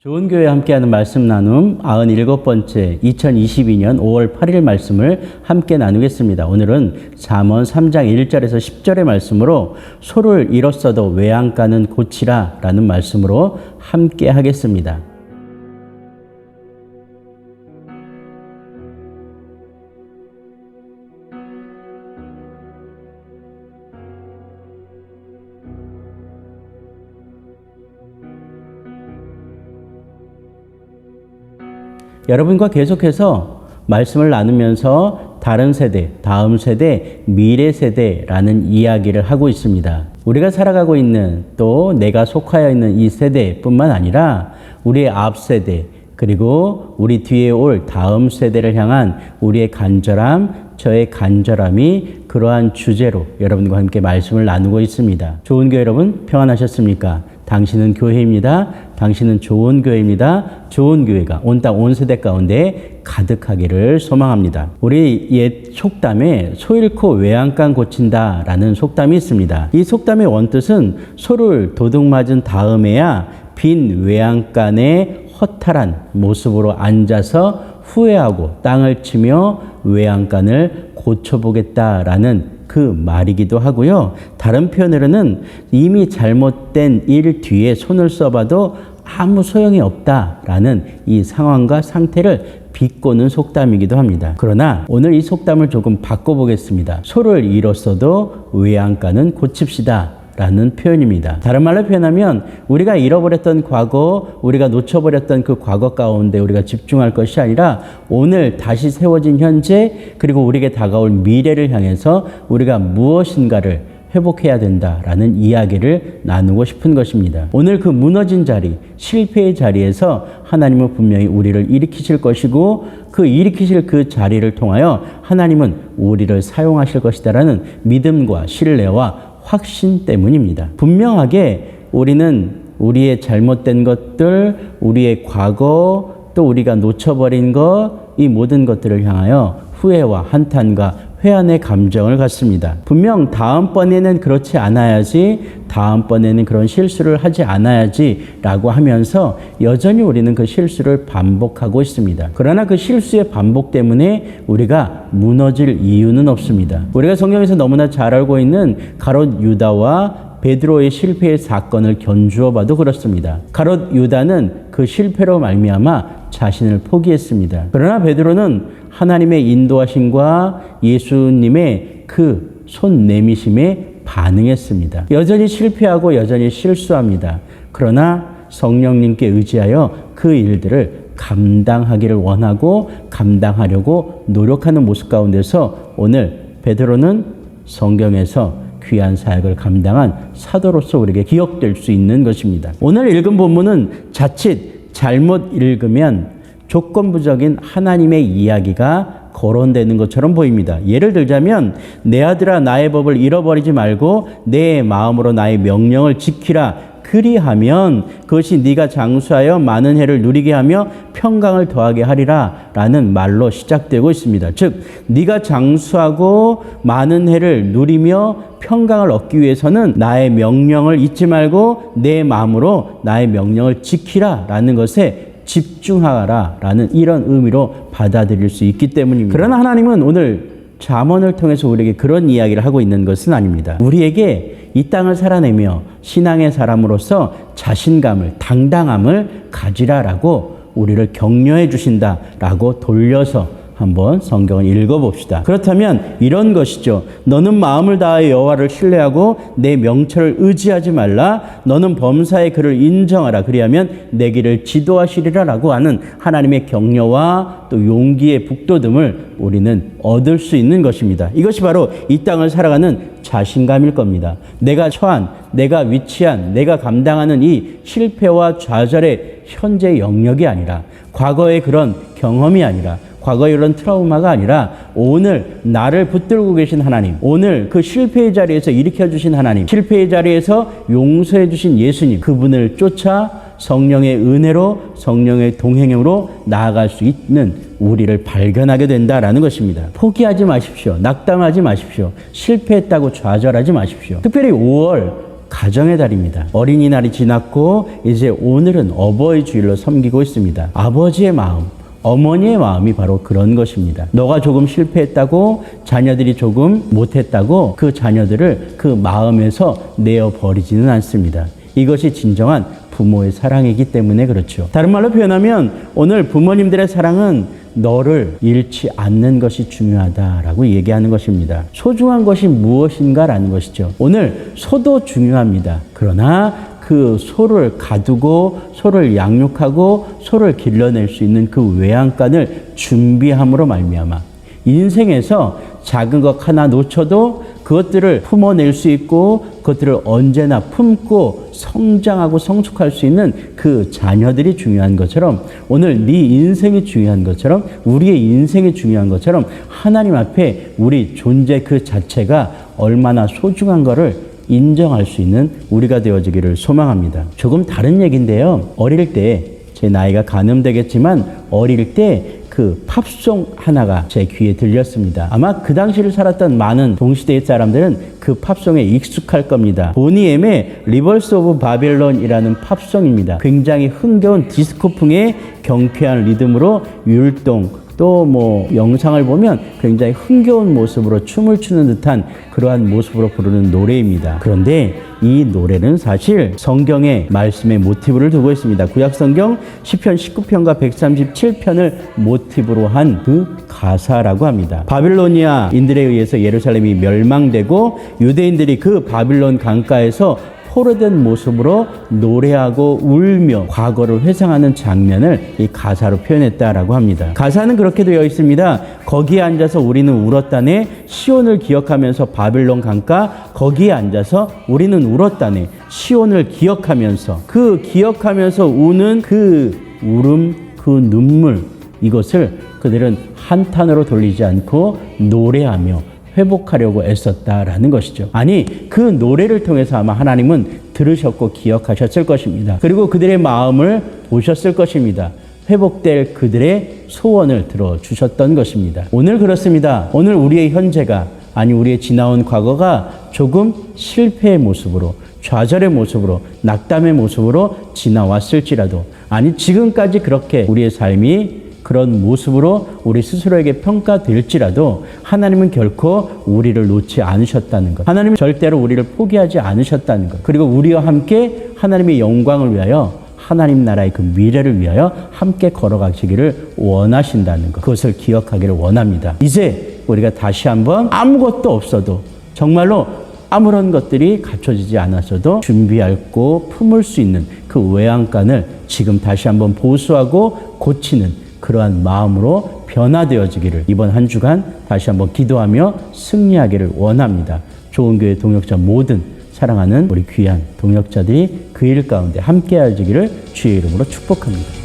좋은 교회 함께하는 말씀 나눔 97번째 2022년 5월 8일 말씀을 함께 나누겠습니다. 오늘은 잠언 3장 1절에서 10절의 말씀으로 소를 잃었어도 외양간은 고치라 라는 말씀으로 함께 하겠습니다. 여러분과 계속해서 말씀을 나누면서 다른 세대, 다음 세대, 미래 세대라는 이야기를 하고 있습니다. 우리가 살아가고 있는 또 내가 속하여 있는 이 세대뿐만 아니라 우리의 앞 세대, 그리고 우리 뒤에 올 다음 세대를 향한 우리의 간절함, 저의 간절함이 그러한 주제로 여러분과 함께 말씀을 나누고 있습니다. 좋은 교회 여러분 평안하셨습니까? 당신은 교회입니다. 당신은 좋은 교회입니다. 좋은 교회가 온 땅 온 세대 가운데 가득하기를 소망합니다. 우리 옛 속담에 소 잃고 외양간 고친다 라는 속담이 있습니다. 이 속담의 원뜻은 소를 도둑 맞은 다음에야 빈 외양간에 허탈한 모습으로 앉아서 후회하고 땅을 치며 외양간을 고쳐보겠다라는 그 말이기도 하고요. 다른 표현으로는 이미 잘못된 일 뒤에 손을 써봐도 아무 소용이 없다라는 이 상황과 상태를 비꼬는 속담이기도 합니다. 그러나 오늘 이 속담을 조금 바꿔보겠습니다. 소를 잃었어도 외양간은 고칩시다 라는 표현입니다. 다른 말로 표현하면 우리가 잃어버렸던 과거, 우리가 놓쳐버렸던 그 과거 가운데 우리가 집중할 것이 아니라 오늘 다시 세워진 현재, 그리고 우리에게 다가올 미래를 향해서 우리가 무엇인가를 회복해야 된다라는 이야기를 나누고 싶은 것입니다. 오늘 그 무너진 자리, 실패의 자리에서 하나님은 분명히 우리를 일으키실 것이고 그 일으키실 그 자리를 통하여 하나님은 우리를 사용하실 것이다라는 믿음과 신뢰와 확신 때문입니다. 분명하게 우리는 우리의 잘못된 것들, 우리의 과거, 또 우리가 놓쳐버린 것, 이 모든 것들을 향하여 후회와 한탄과 회한의 감정을 갖습니다. 분명 다음번에는 그렇지 않아야지, 다음번에는 그런 실수를 하지 않아야지 라고 하면서 여전히 우리는 그 실수를 반복하고 있습니다. 그러나 그 실수의 반복 때문에 우리가 무너질 이유는 없습니다. 우리가 성경에서 너무나 잘 알고 있는 가롯 유다와 베드로의 실패의 사건을 견주어 봐도 그렇습니다. 가롯 유다는 그 실패로 말미암아 자신을 포기했습니다. 그러나 베드로는 하나님의 인도하심과 예수님의 그 손 내미심에 반응했습니다. 여전히 실패하고 여전히 실수합니다. 그러나 성령님께 의지하여 그 일들을 감당하기를 원하고 감당하려고 노력하는 모습 가운데서 오늘 베드로는 성경에서 귀한 사역을 감당한 사도로서 우리에게 기억될 수 있는 것입니다. 오늘 읽은 본문은 자칫 잘못 읽으면 조건부적인 하나님의 이야기가 거론되는 것처럼 보입니다. 예를 들자면 내 아들아 나의 법을 잃어버리지 말고 내 마음으로 나의 명령을 지키라. 그리하면 그것이 네가 장수하여 많은 해를 누리게 하며 평강을 더하게 하리라 라는 말로 시작되고 있습니다. 즉 네가 장수하고 많은 해를 누리며 평강을 얻기 위해서는 나의 명령을 잊지 말고 내 마음으로 나의 명령을 지키라 라는 것에 집중하라 라는 이런 의미로 받아들일 수 있기 때문입니다. 그러나 하나님은 오늘 잠언을 통해서 우리에게 그런 이야기를 하고 있는 것은 아닙니다. 우리에게 이 땅을 살아내며 신앙의 사람으로서 자신감을, 당당함을 가지라라고 우리를 격려해 주신다라고 돌려서 한번 성경을 읽어봅시다. 그렇다면 이런 것이죠. 너는 마음을 다하여 여호와를 신뢰하고 내 명철을 의지하지 말라. 너는 범사의 그를 인정하라. 그리하면 내 길을 지도하시리라 라고 하는 하나님의 격려와 또 용기의 북돋움을 우리는 얻을 수 있는 것입니다. 이것이 바로 이 땅을 살아가는 자신감일 겁니다. 내가 처한, 내가 위치한, 내가 감당하는 이 실패와 좌절의 현재 영역이 아니라 과거의 그런 경험이 아니라 과거의 이런 트라우마가 아니라 오늘 나를 붙들고 계신 하나님, 오늘 그 실패의 자리에서 일으켜 주신 하나님, 실패의 자리에서 용서해 주신 예수님, 그분을 쫓아 성령의 은혜로, 성령의 동행으로 나아갈 수 있는 우리를 발견하게 된다라는 것입니다. 포기하지 마십시오. 낙담하지 마십시오. 실패했다고 좌절하지 마십시오. 특별히 5월 가정의 달입니다. 어린이날이 지났고 이제 오늘은 어버이 주일로 섬기고 있습니다. 아버지의 마음, 어머니의 마음이 바로 그런 것입니다. 너가 조금 실패했다고, 자녀들이 조금 못했다고 그 자녀들을 그 마음에서 내어버리지는 않습니다. 이것이 진정한 부모의 사랑이기 때문에 그렇죠. 다른 말로 표현하면 오늘 부모님들의 사랑은 너를 잃지 않는 것이 중요하다라고 얘기하는 것입니다. 소중한 것이 무엇인가라는 것이죠. 오늘 소도 중요합니다. 그러나 그 소를 가두고 소를 양육하고 소를 길러낼 수 있는 그 외양간을 준비함으로 말미암아 인생에서 작은 것 하나 놓쳐도 그것들을 품어낼 수 있고 그것들을 언제나 품고 성장하고 성숙할 수 있는 그 자녀들이 중요한 것처럼 오늘 네 인생이 중요한 것처럼 우리의 인생이 중요한 것처럼 하나님 앞에 우리 존재 그 자체가 얼마나 소중한 것을 인정할 수 있는 우리가 되어지기를 소망합니다. 조금 다른 얘기인데요. 어릴 때, 제 나이가 가늠되겠지만 어릴 때 그 팝송 하나가 제 귀에 들렸습니다. 아마 그 당시를 살았던 많은 동시대의 사람들은 그 팝송에 익숙할 겁니다. 보니엠의 리버스 오브 바빌론이라는 팝송입니다. 굉장히 흥겨운 디스코풍의 경쾌한 리듬으로 율동, 또 뭐 영상을 보면 굉장히 흥겨운 모습으로 춤을 추는 듯한 그러한 모습으로 부르는 노래입니다. 그런데 이 노래는 사실 성경의 말씀의 모티브를 두고 있습니다. 구약성경 시편 19편과 137편을 모티브로 한 그 가사라고 합니다. 바빌로니아인들에 의해서 예루살렘이 멸망되고 유대인들이 그 바빌론 강가에서 포로된 모습으로 노래하고 울며 과거를 회상하는 장면을 이 가사로 표현했다라고 합니다. 가사는 그렇게 되어 있습니다. 거기에 앉아서 우리는 울었다네. 시온을 기억하면서 바빌론 강가 거기에 앉아서 우리는 울었다네. 시온을 기억하면서 그 기억하면서 우는 그 울음, 그 눈물 이것을 그들은 한탄으로 돌리지 않고 노래하며 회복하려고 애썼다라는 것이죠. 아니, 그 노래를 통해서 아마 하나님은 들으셨고 기억하셨을 것입니다. 그리고 그들의 마음을 보셨을 것입니다. 회복될 그들의 소원을 들어주셨던 것입니다. 오늘 그렇습니다. 오늘 우리의 현재가, 아니 우리의 지나온 과거가 조금 실패의 모습으로, 좌절의 모습으로, 낙담의 모습으로 지나왔을지라도, 아니 지금까지 그렇게 우리의 삶이 그런 모습으로 우리 스스로에게 평가될지라도 하나님은 결코 우리를 놓지 않으셨다는 것. 하나님은 절대로 우리를 포기하지 않으셨다는 것. 그리고 우리와 함께 하나님의 영광을 위하여 하나님 나라의 그 미래를 위하여 함께 걸어가시기를 원하신다는 것. 그것을 기억하기를 원합니다. 이제 우리가 다시 한번 아무것도 없어도 정말로 아무런 것들이 갖춰지지 않았어도 준비하고 품을 수 있는 그 외양간을 지금 다시 한번 보수하고 고치는 그러한 마음으로 변화되어지기를 이번 한 주간 다시 한번 기도하며 승리하기를 원합니다. 좋은 교회 동역자 모든 사랑하는 우리 귀한 동역자들이 그 일 가운데 함께하시기를 주의 이름으로 축복합니다.